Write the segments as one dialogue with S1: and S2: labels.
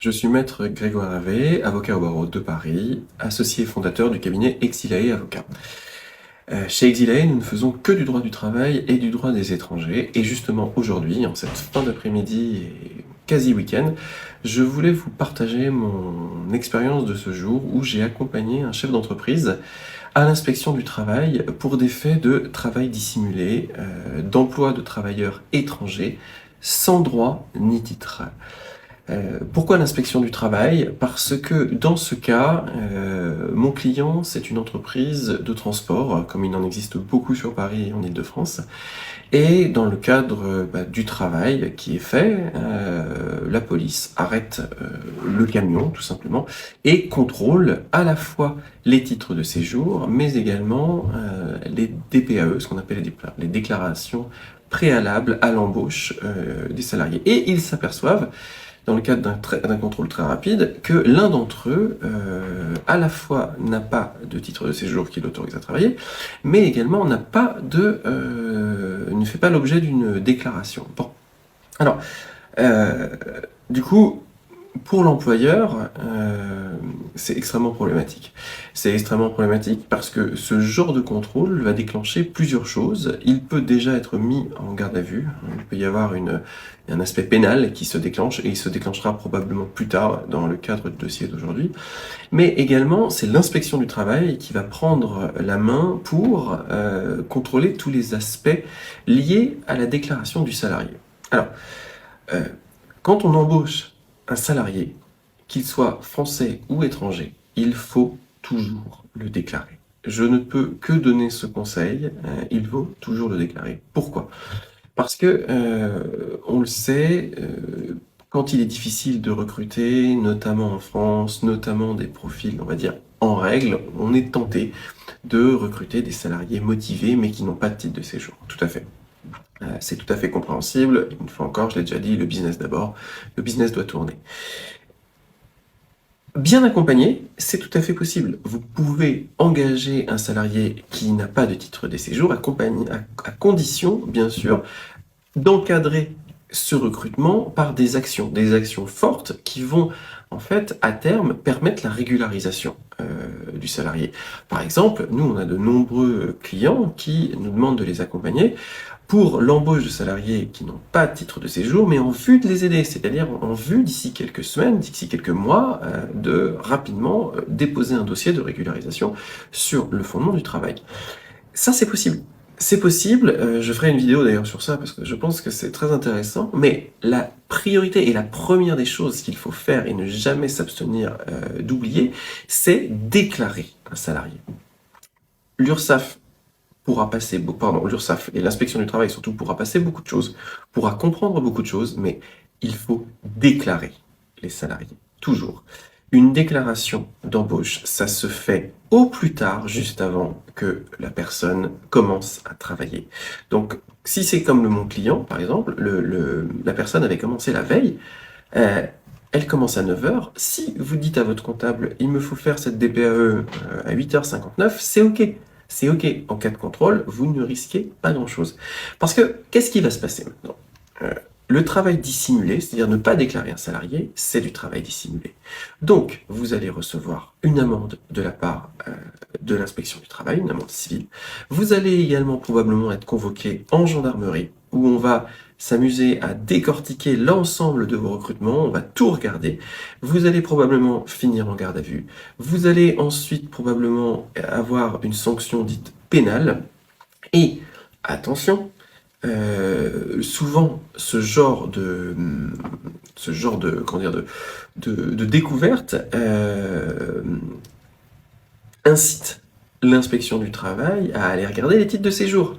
S1: Je suis maître Grégoire Hervé, avocat au barreau de Paris, associé fondateur du cabinet Exilae Avocats. Chez Exilae, nous ne faisons que du droit du travail et du droit des étrangers. Et justement aujourd'hui, en cette fin d'après-midi et quasi week-end, je voulais vous partager mon expérience de ce jour où j'ai accompagné un chef d'entreprise à l'inspection du travail pour des faits de travail dissimulé, d'emploi de travailleurs étrangers sans droit ni titre. Pourquoi l'inspection du travail? Parce que dans ce cas, mon client, c'est une entreprise de transport, comme il en existe beaucoup sur Paris et en Île-de-France. Et dans le cadre du travail qui est fait, la police arrête le camion, tout simplement, et contrôle à la fois les titres de séjour, mais également les DPAE, ce qu'on appelle les déclarations préalables à l'embauche des salariés. Et ils s'aperçoivent, dans le cadre d'un contrôle très rapide, que l'un d'entre eux, à la fois n'a pas de titre de séjour qui l'autorise à travailler, mais également ne fait pas l'objet d'une déclaration. Bon, alors, euh, du coup, pour l'employeur, c'est extrêmement problématique. C'est extrêmement problématique parce que ce genre de contrôle va déclencher plusieurs choses. Il peut déjà être mis en garde à vue. Il peut y avoir un aspect pénal qui se déclenche et il se déclenchera probablement plus tard dans le cadre du dossier d'aujourd'hui. Mais également, c'est l'inspection du travail qui va prendre la main pour contrôler tous les aspects liés à la déclaration du salarié. Alors, euh, quand on embauche un salarié, qu'il soit français ou étranger, il faut toujours le déclarer. Je ne peux que donner ce conseil, il faut toujours le déclarer. Pourquoi? Parce que, on le sait, quand il est difficile de recruter, notamment en France, notamment des profils, on va dire, en règle, on est tenté de recruter des salariés motivés mais qui n'ont pas de titre de séjour. Tout à fait. C'est tout à fait compréhensible. Une fois encore, je l'ai déjà dit, le business d'abord. Le business doit tourner. Bien accompagné, c'est tout à fait possible. Vous pouvez engager un salarié qui n'a pas de titre de séjour, à condition, bien sûr, d'encadrer ce recrutement par des actions fortes qui vont, en fait, à terme, permettre la régularisation du salarié. Par exemple, nous, on a de nombreux clients qui nous demandent de les accompagner pour l'embauche de salariés qui n'ont pas de titre de séjour, mais en vue de les aider, c'est-à-dire en vue d'ici quelques semaines, d'ici quelques mois, de rapidement déposer un dossier de régularisation sur le fondement du travail. Ça, c'est possible. C'est possible, je ferai une vidéo d'ailleurs sur ça parce que je pense que c'est très intéressant, mais la priorité et la première des choses qu'il faut faire et ne jamais s'abstenir d'oublier, c'est déclarer un salarié. L'URSSAF l'URSSAF et l'inspection du travail surtout pourra passer beaucoup de choses, pourra comprendre beaucoup de choses, mais il faut déclarer les salariés, toujours. Une déclaration d'embauche, ça se fait au plus tard, juste avant que la personne commence à travailler. Donc, si c'est comme mon client, par exemple, la personne avait commencé la veille, elle commence à 9h. Si vous dites à votre comptable, il me faut faire cette DPAE à 8h59, c'est OK. C'est OK. En cas de contrôle, vous ne risquez pas grand-chose. Parce que, qu'est-ce qui va se passer maintenant? Le travail dissimulé, c'est-à-dire ne pas déclarer un salarié, c'est du travail dissimulé. Donc, vous allez recevoir une amende de la part de l'inspection du travail, une amende civile. Vous allez également probablement être convoqué en gendarmerie, où on va s'amuser à décortiquer l'ensemble de vos recrutements, on va tout regarder. Vous allez probablement finir en garde à vue. Vous allez ensuite probablement avoir une sanction dite pénale. Et attention, souvent comment dire, de découverte incite l'inspection du travail à aller regarder les titres de séjour.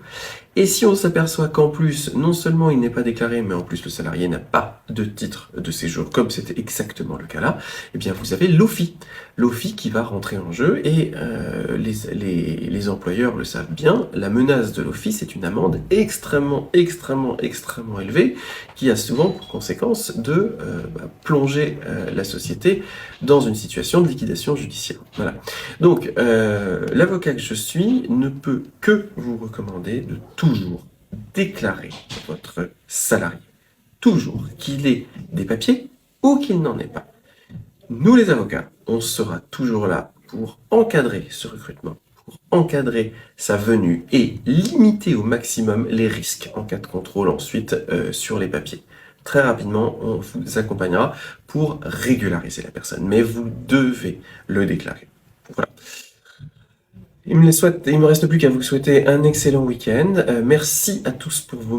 S1: Et si on s'aperçoit qu'en plus, non seulement il n'est pas déclaré, mais en plus le salarié n'a pas de titre de séjour, comme c'était exactement le cas là, eh bien vous avez l'OFII. L'OFII qui va rentrer en jeu et les employeurs le savent bien, la menace de l'OFII, c'est une amende extrêmement élevée qui a souvent pour conséquence de plonger la société dans une situation de liquidation judiciaire. Voilà. Donc, l'avocat que je suis ne peut que vous recommander de toujours déclarer votre salarié. Toujours, qu'il ait des papiers ou qu'il n'en ait pas. Nous les avocats, on sera toujours là pour encadrer ce recrutement, pour encadrer sa venue et limiter au maximum les risques en cas de contrôle ensuite sur les papiers. Très rapidement, on vous accompagnera pour régulariser la personne, mais vous devez le déclarer. Voilà. Il me reste plus qu'à vous souhaiter un excellent week-end. Merci à tous pour vos